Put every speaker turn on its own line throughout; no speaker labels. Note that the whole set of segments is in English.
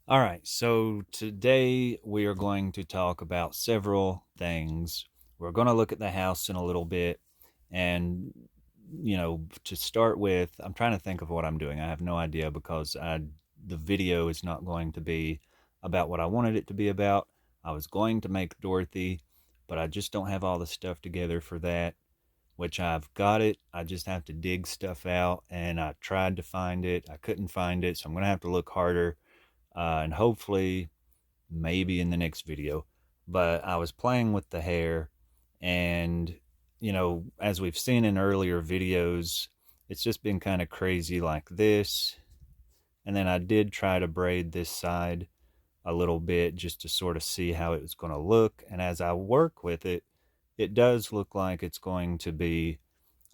All right, so today we are going to talk about several things. We're going to look at the house in a little bit. And, to start with, I'm trying to think of what I'm doing. I have no idea because the video is not going to be about what I wanted it to be about. I was going to make Dorothy, but I just don't have all the stuff together for that, which I've got it. I just have to dig stuff out, and I tried to find it. I couldn't find it, so I'm going to have to look harder and hopefully maybe in the next video. But I was playing with the hair, and as we've seen in earlier videos, it's just been kind of crazy like this. And then I did try to braid this side a little bit just to sort of see how it was going to look. And as I work with it, it does look like it's going to be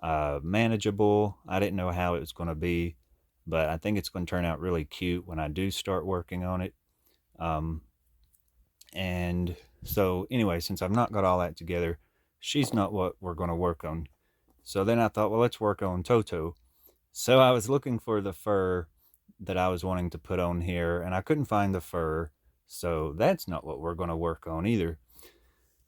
manageable. I didn't know how it was going to be, but I think it's going to turn out really cute when I do start working on it. Um, and so, anyway, since I've not got all that together, she's not what we're going to work on. So then I thought, well, let's work on Toto. So I was looking for the fur that I was wanting to put on here, and I couldn't find the fur. So that's not what we're going to work on either.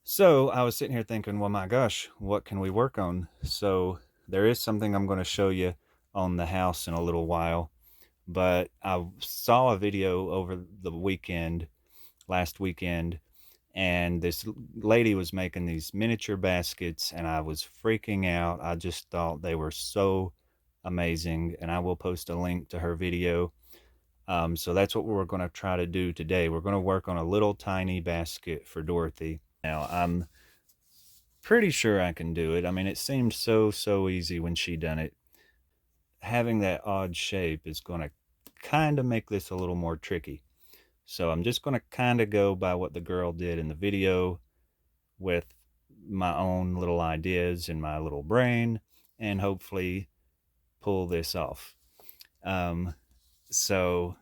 So I was sitting here thinking, well, my gosh, what can we work on? So there is something I'm going to show you on the house in a little while. But I saw a video over the weekend, last weekend, and this lady was making these miniature baskets, and I was freaking out. I just thought they were so amazing, and I will post a link to her video. So that's what we're going to try to do today. We're going to work on a little tiny basket for Dorothy. Now, I'm pretty sure I can do it. I mean, it seemed so easy when she done it. Having that odd shape is going to kind of make this a little more tricky. So I'm just going to kind of go by what the girl did in the video with my own little ideas in my little brain and hopefully pull this off. Um, so,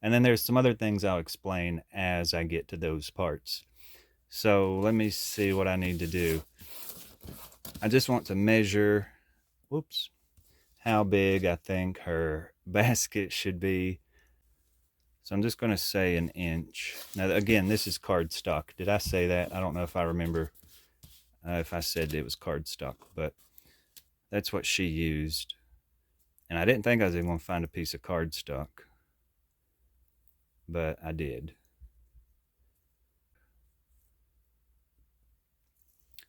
and then there's some other things I'll explain as I get to those parts. So let me see what I need to do. I just want to measure, whoops, how big I think her basket should be. So I'm just going to say an inch. Now, again, this is cardstock. Did I say that? I don't know if I remember if I said it was cardstock, but that's what she used. And I didn't think I was even going to find a piece of cardstock, but I did.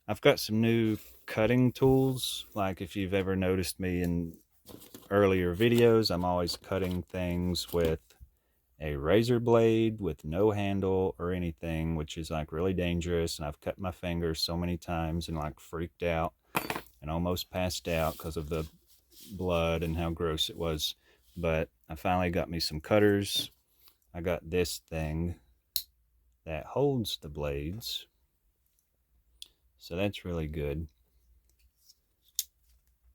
I've got some new cutting tools. Like if you've ever noticed me in earlier videos, I'm always cutting things with a razor blade with no handle or anything, which is like really dangerous. And I've cut my fingers so many times and like freaked out and almost passed out because of the blood and how gross it was. But I finally got me some cutters. I got this thing that holds the blades, so that's really good.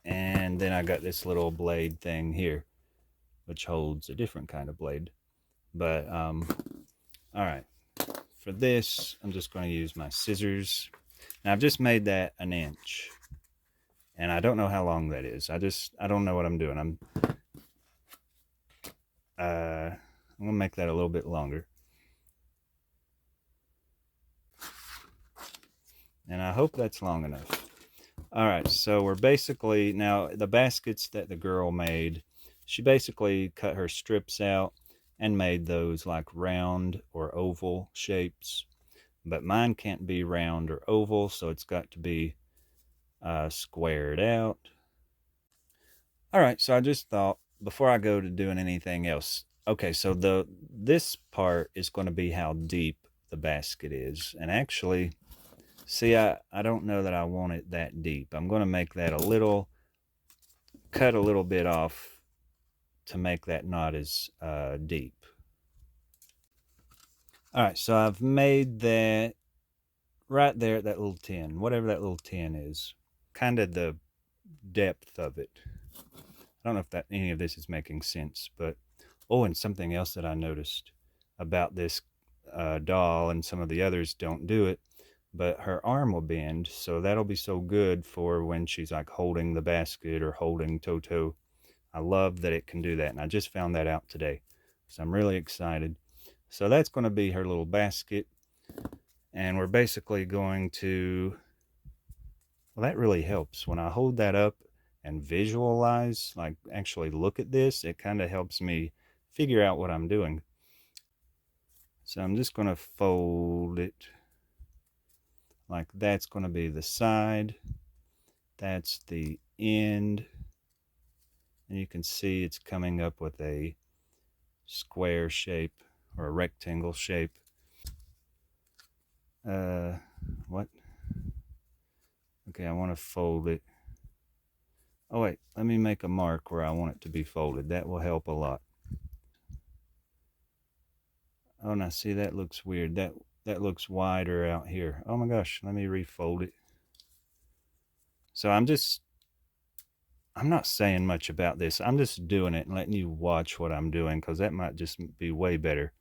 And then I got this little blade thing here, which holds a different kind of blade. But all right, for this I'm just going to use my scissors. Now I've just made that an inch, and I don't know how long that is. I don't know what I'm doing. I'm gonna make that a little bit longer, and I hope that's long enough. All right, so we're basically, now the baskets that the girl made, she basically cut her strips out and made those like round or oval shapes. But mine can't be round or oval, so it's got to be squared out. All right, so I just thought before I go to doing anything else, okay, so this part is going to be how deep the basket is. And actually, see, I don't know that I want it that deep. I'm going to make that a little, cut a little bit off to make that not as deep. All right, so I've made that right there at that little 10, whatever that little 10 is, kind of the depth of it. I don't know if that any of this is making sense, but oh, and something else that I noticed about this doll, and some of the others don't do it, but her arm will bend, so that'll be so good for when she's like holding the basket or holding Toto. I love that it can do that, and I just found that out today. So I'm really excited. So that's going to be her little basket. And we're basically going to, well, that really helps. When I hold that up and visualize, like actually look at this, it kind of helps me figure out what I'm doing. So I'm just going to fold it like that's going to be the side. That's the end. And you can see it's coming up with a square shape or a rectangle shape. What? Okay, I want to fold it. Oh wait, let me make a mark where I want it to be folded. That will help a lot. Oh, now see, that looks weird. That looks wider out here. Oh my gosh, let me refold it. So I'm not saying much about this. I'm just doing it and letting you watch what I'm doing, because that might just be way better.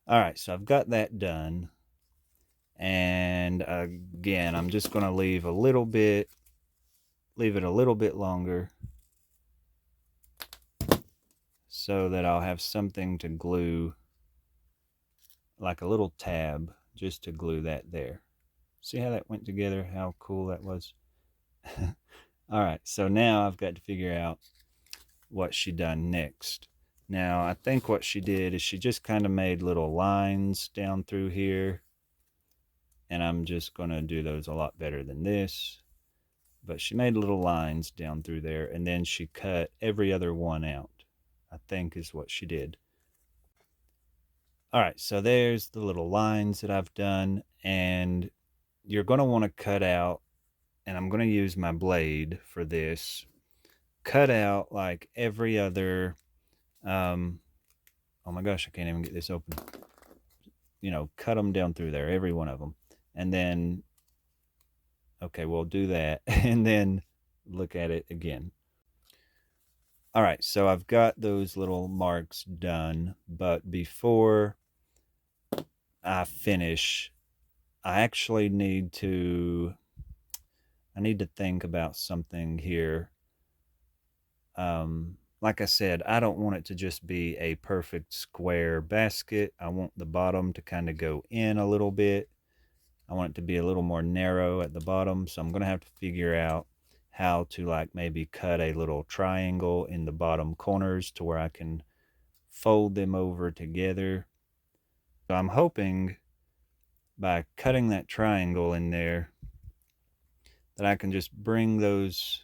All right, so I've got that done. And again, I'm just going to leave it a little bit longer so that I'll have something to glue, like a little tab, just to glue that there. See how that went together? How cool that was? All right, so now I've got to figure out what she done next. Now, I think what she did is she just kind of made little lines down through here, and I'm just going to do those a lot better than this. But she made little lines down through there, and then she cut every other one out, I think is what she did. All right, so there's the little lines that I've done, and you're going to want to cut out, and I'm going to use my blade for this, cut out like every other, oh my gosh, I can't even get this open. Cut them down through there, every one of them. And then, okay, we'll do that, and then look at it again. All right, so I've got those little marks done, but before I finish, I actually I need to think about something here. Like I said, I don't want it to just be a perfect square basket. I want the bottom to kind of go in a little bit. I want it to be a little more narrow at the bottom. So I'm going to have to figure out how to, like, maybe cut a little triangle in the bottom corners to where I can fold them over together. So I'm hoping by cutting that triangle in there that I can just bring those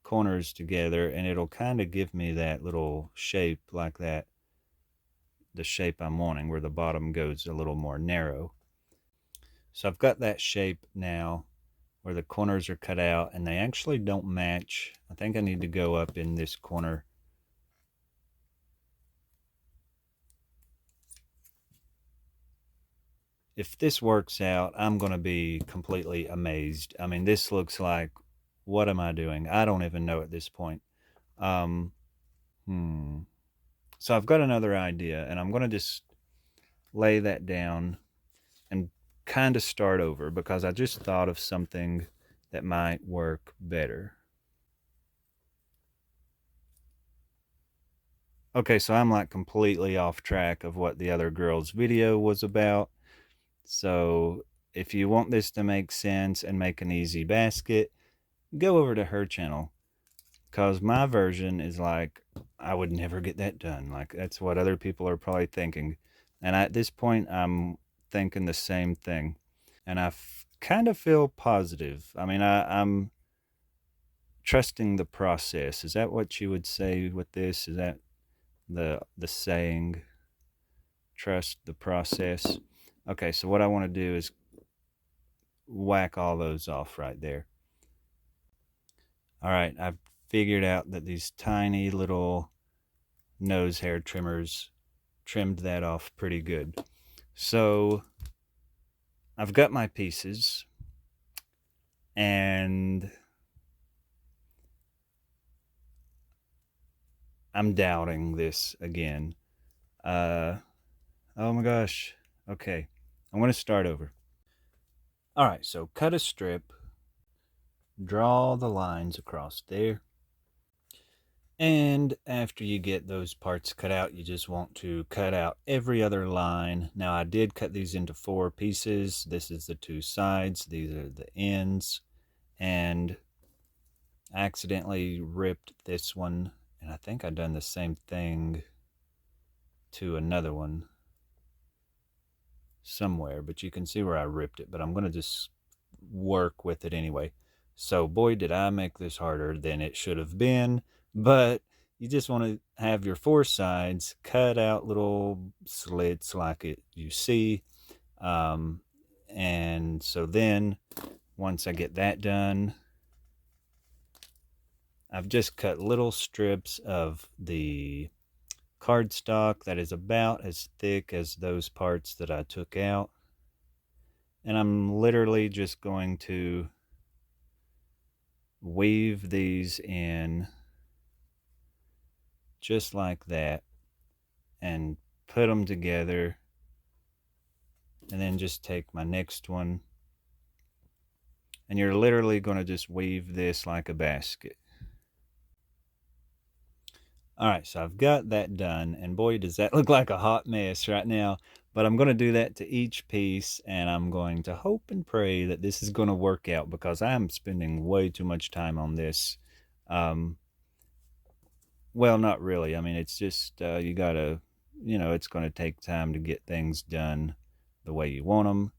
corners together, and it'll kind of give me that little shape like that, the shape I'm wanting, where the bottom goes a little more narrow. So I've got that shape now where the corners are cut out and they actually don't match. I think I need to go up in this corner. If this works out, I'm going to be completely amazed. I mean, this looks like, what am I doing? I don't even know at this point. Um, So I've got another idea, and I'm going to just lay that down and kind of start over, because I just thought of something that might work better. Okay, so I'm like completely off track of what the other girl's video was about. So if you want this to make sense and make an easy basket, go over to her channel, because my version is like, I would never get that done. Like, that's what other people are probably thinking. And at this point, I'm thinking the same thing. And kind of feel positive. I mean, I'm trusting the process. Is that what you would say with this? Is that the saying, trust the process? Okay, so what I want to do is whack all those off right there. All right, I've figured out that these tiny little nose hair trimmers trimmed that off pretty good. So I've got my pieces, and I'm doubting this again. Oh my gosh. Okay. I'm going to start over. All right, so cut a strip, draw the lines across there. And after you get those parts cut out, you just want to cut out every other line. Now, I did cut these into 4 pieces. This is the 2 sides. These are the ends. And I accidentally ripped this one. And I think I've done the same thing to another one somewhere. But you can see where I ripped it. But I'm going to just work with it anyway. So, boy, did I make this harder than it should have been. But you just want to have your 4 sides cut out little slits like you see. And so then once I get that done, I've just cut little strips of the cardstock that is about as thick as those parts that I took out. And I'm literally just going to weave these in just like that and put them together, and then just take my next one, and you're literally going to just weave this like a basket. All right, so I've got that done, and boy, does that look like a hot mess right now. But I'm going to do that to each piece, and I'm going to hope and pray that this is going to work out, because I'm spending way too much time on this. Well, not really. I mean, it's just you gotta, it's going to take time to get things done the way you want them,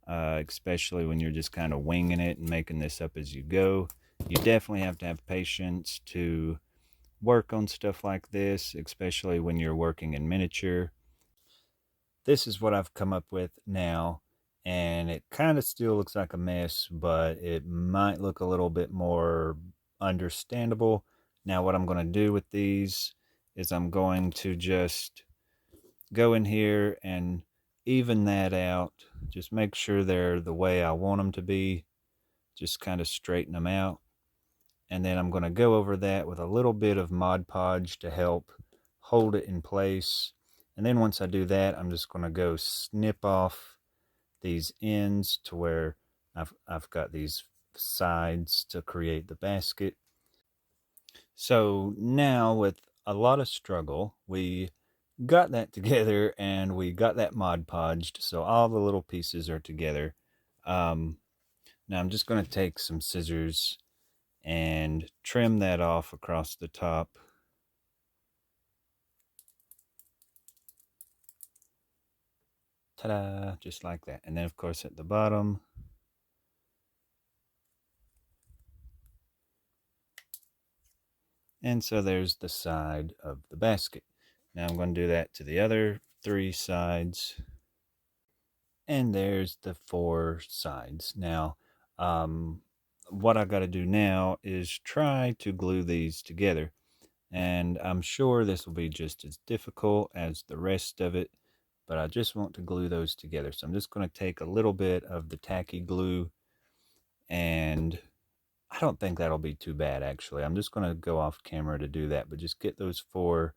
especially when you're just kind of winging it and making this up as you go. You definitely have to have patience to work on stuff like this, especially when you're working in miniature. This is what I've come up with now, and it kind of still looks like a mess, but it might look a little bit more understandable. Now, what I'm going to do with these is I'm going to just go in here and even that out. Just make sure they're the way I want them to be. Just kind of straighten them out. And then I'm going to go over that with a little bit of Mod Podge to help hold it in place. And then once I do that, I'm just going to go snip off these ends to where I've got these sides to create the basket. So now, with a lot of struggle, we got that together, and we got that Mod Podged, so all the little pieces are together. Now I'm just going to take some scissors and trim that off across the top. Ta-da! Just like that. And then, of course, at the bottom, and so there's the side of the basket. Now I'm going to do that to the other 3 sides, and there's the 4 sides. Now, what I got to do now is try to glue these together, and I'm sure this will be just as difficult as the rest of it, but I just want to glue those together. So I'm just going to take a little bit of the tacky glue, and I don't think that'll be too bad, actually. I'm just going to go off camera to do that, but just get those 4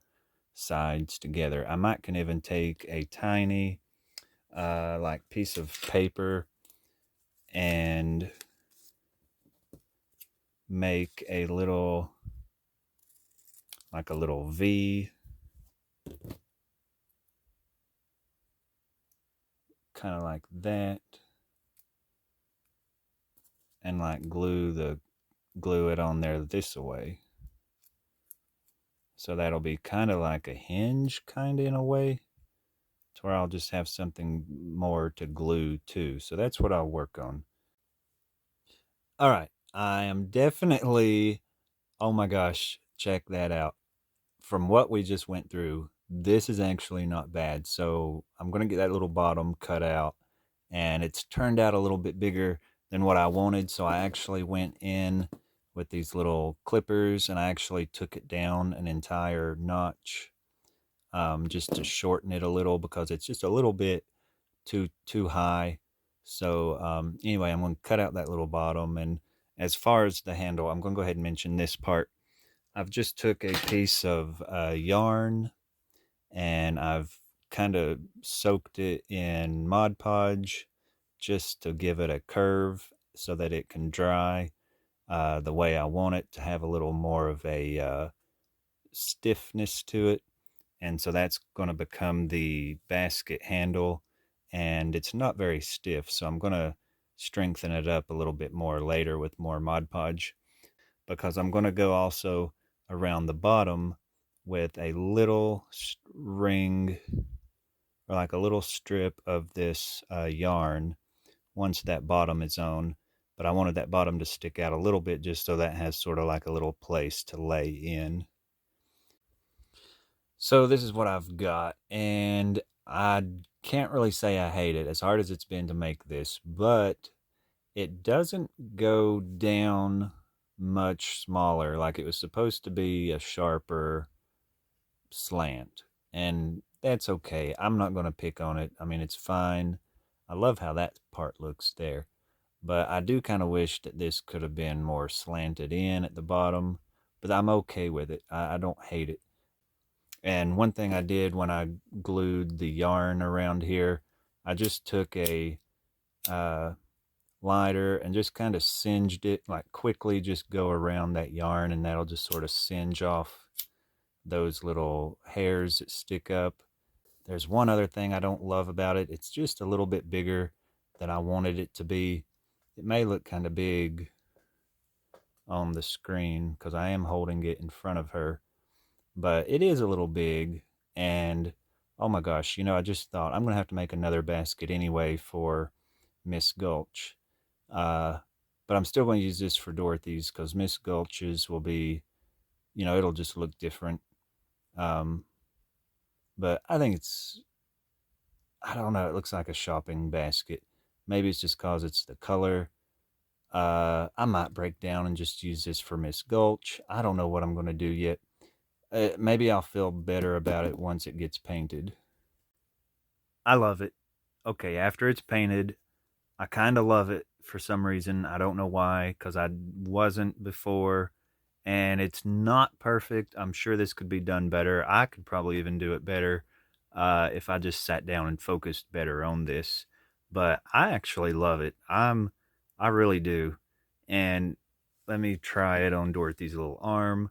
sides together. I might can even take a tiny like piece of paper and make a little, like a little V, kind of like that, and like glue it on there this way. So that'll be kind of like a hinge, kind of in a way, to where I'll just have something more to glue to. So that's what I'll work on. All right, I am definitely, oh my gosh, check that out. From what we just went through, this is actually not bad. So I'm going to get that little bottom cut out, and it's turned out a little bit bigger than what I wanted. So I actually went in with these little clippers, and I actually took it down an entire notch, just to shorten it a little, because it's just a little bit too high. So anyway, I'm going to cut out that little bottom, and as far as the handle, I'm going to go ahead and mention this part. I've just took a piece of yarn, and I've kind of soaked it in Mod Podge just to give it a curve so that it can dry the way I want it to have a little more of a stiffness to it. And so that's going to become the basket handle, and it's not very stiff, so I'm going to strengthen it up a little bit more later with more Mod Podge, because I'm going to go also around the bottom with a little ring, or like a little strip of this yarn once that bottom is on. But I wanted that bottom to stick out a little bit just so that has sort of like a little place to lay in. So this is what I've got, and I can't really say I hate it as hard as it's been to make this, but it doesn't go down much smaller. Like, it was supposed to be a sharper slant, and that's okay. I'm not going to pick on it. I mean, it's fine. I love how that part looks there, but I do kind of wish that this could have been more slanted in at the bottom, but I'm okay with it. I don't hate it. And one thing I did when I glued the yarn around here, I just took a uh, lighter and just kind of singed it, like quickly just go around that yarn, and that'll just sort of singe off those little hairs that stick up. There's one other thing I don't love about it. It's just a little bit bigger than I wanted it to be. It may look kind of big on the screen because I am holding it in front of her, but it is a little big. And oh my gosh, I just thought I'm gonna have to make another basket anyway for Miss Gulch. uh but I'm still going to use this for Dorothy's because Miss Gulch's will be, it'll just look different. um but I don't know, it looks like a shopping basket. Maybe it's just cause it's the color. I might break down and just use this for Miss Gulch. I don't know what I'm going to do yet. Maybe I'll feel better about it once it gets painted. I love it. Okay, after it's painted, I kind of love it for some reason. I don't know why, because I wasn't before, and it's not perfect. I'm sure this could be done better. I could probably even do it better if I just sat down and focused better on this. But I actually love it. I really do. And let me try it on Dorothy's little arm.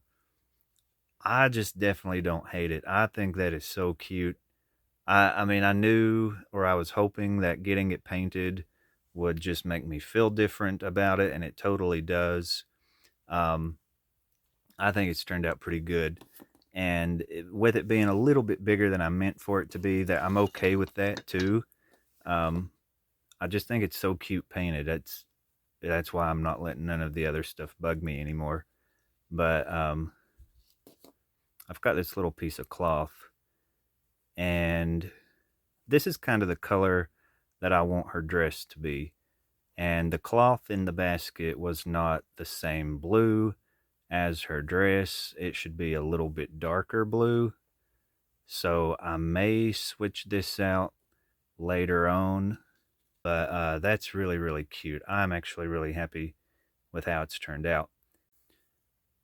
I just definitely don't hate it. I think that is so cute. I mean, I knew, or I was hoping that getting it painted would just make me feel different about it, and it totally does. Um, I think it's turned out pretty good. And with it being a little bit bigger than I meant for it to be, that I'm okay with that too. Um, I just think it's so cute painted. That's why I'm not letting none of the other stuff bug me anymore. But I've got this little piece of cloth, and this is kind of the color that I want her dress to be. And the cloth in the basket was not the same blue as her dress. It should be a little bit darker blue. So I may switch this out later on. But that's really, really cute. I'm actually really happy with how it's turned out.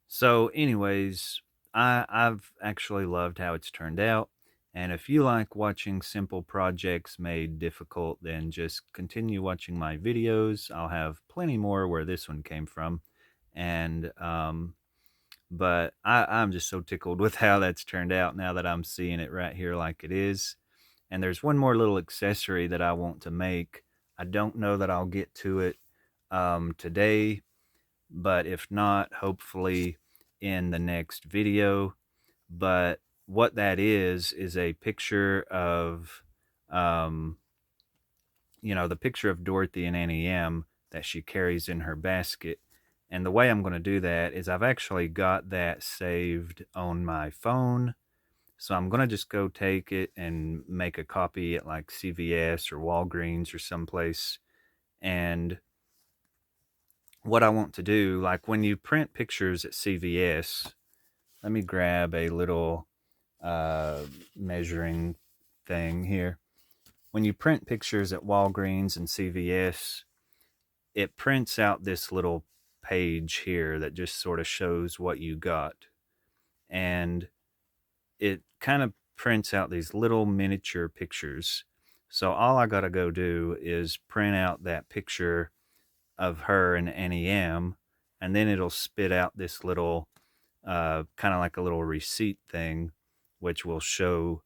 So, anyways, I've actually loved how it's turned out. And if you like watching simple projects made difficult, then just continue watching my videos. I'll have plenty more where this one came from. And, but I'm just so tickled with how that's turned out now that I'm seeing it right here like it is. And there's one more little accessory that I want to make. I don't know that I'll get to it today, but if not, hopefully in the next video. But what that is a picture of, um, the picture of Dorothy and Annie M that she carries in her basket. And the way I'm going to do that is I've actually got that saved on my phone. So I'm going to just go take it and make a copy at like CVS or Walgreens or someplace. And what I want to do, like when you print pictures at CVS, let me grab a little measuring thing here. When you print pictures at Walgreens and CVS, it prints out this little page here that just sort of shows what you got. And it kind of prints out these little miniature pictures. So all I gotta go do is print out that picture of her and Annie M, and then it'll spit out this little kind of like a little receipt thing, which will show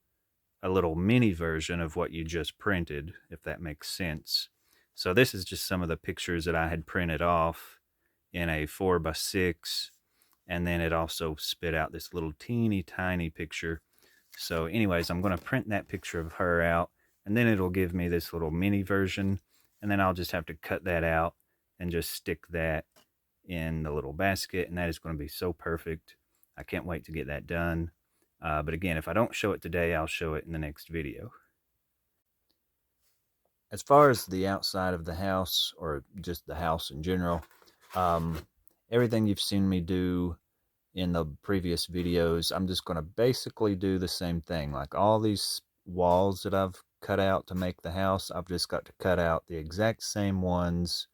a little mini version of what you just printed, if that makes sense. So this is just some of the pictures that I had printed off in a 4x6, and then it also spit out this little teeny tiny picture. So anyways, I'm going to print that picture of her out, and then it'll give me this little mini version, and then I'll just have to cut that out and just stick that in the little basket, and that is going to be so perfect. I can't wait to get that done. But again, if I don't show it today, I'll show it in the next video. As far as the outside of the house, or just the house in general, everything you've seen me do in the previous videos, I'm just going to basically do the same thing. Like all these walls that I've cut out to make the house, I've just got to cut out the exact same ones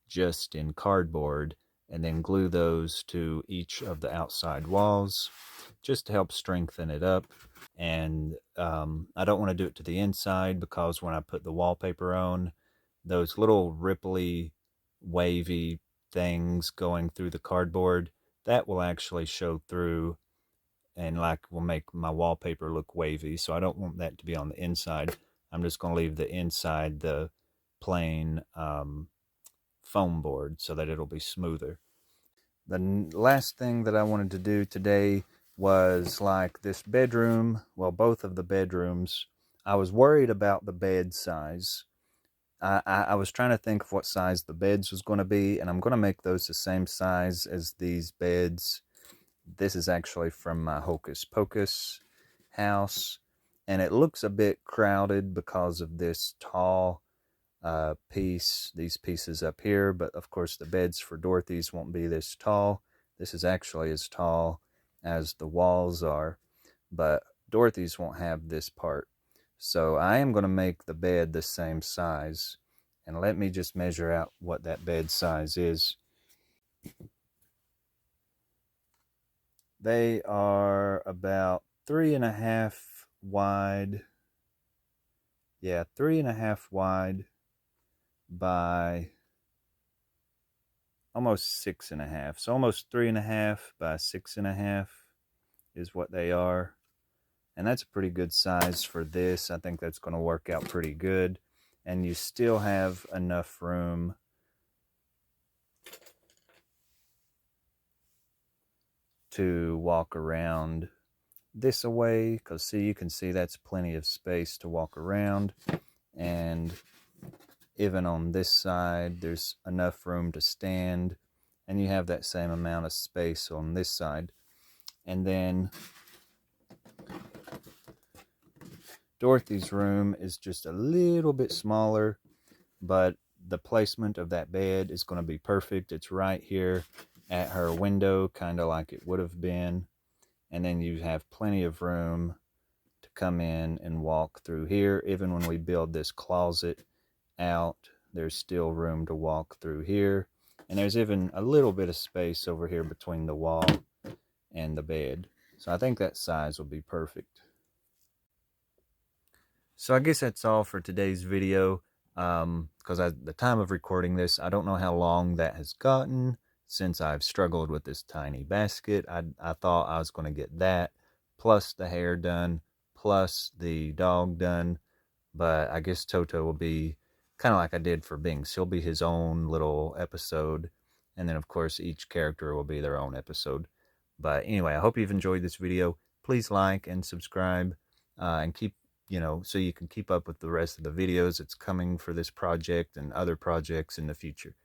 just in cardboard, and then glue those to each of the outside walls just to help strengthen it up. And I don't want to do it to the inside, because when I put the wallpaper on, those little ripply, wavy things going through the cardboard, that will actually show through and like will make my wallpaper look wavy. So I don't want that to be on the inside. I'm just going to leave the inside the plain foam board so that it'll be smoother. The last thing that I wanted to do today was like this bedroom, well, both of the bedrooms. I was worried about the bed size. I was trying to think of what size the beds was going to be, and I'm going to make those the same size as these beds. This is actually from my Hocus Pocus house, and it looks a bit crowded because of this tall these pieces up here, but of course the beds for Dorothy's won't be this tall. This is actually as tall as the walls are, but Dorothy's won't have this part. So I am going to make the bed the same size, and let me just measure out what that bed size is. They are about 3.5 wide. Yeah, 3.5 wide by almost 6.5. So almost 3.5 by 6.5 is what they are. And that's a pretty good size for this. I think that's going to work out pretty good. And you still have enough room to walk around this away, because see, you can see that's plenty of space to walk around. And even on this side, there's enough room to stand, and you have that same amount of space on this side. And then Dorothy's room is just a little bit smaller, but the placement of that bed is going to be perfect. It's right here at her window, kind of like it would have been. And then you have plenty of room to come in and walk through here. Even when we build this closet out, there's still room to walk through here. And there's even a little bit of space over here between the wall and the bed. So I think that size will be perfect. So I guess that's all for today's video, because at the time of recording this, I don't know how long that has gotten since I've struggled with this tiny basket. I thought I was going to get that, plus the hair done, plus the dog done, but I guess Toto will be kind of like I did for Binks. He'll be his own little episode, and then of course each character will be their own episode. But anyway, I hope you've enjoyed this video. Please like and subscribe, and keep, so you can keep up with the rest of the videos that's coming for this project and other projects in the future.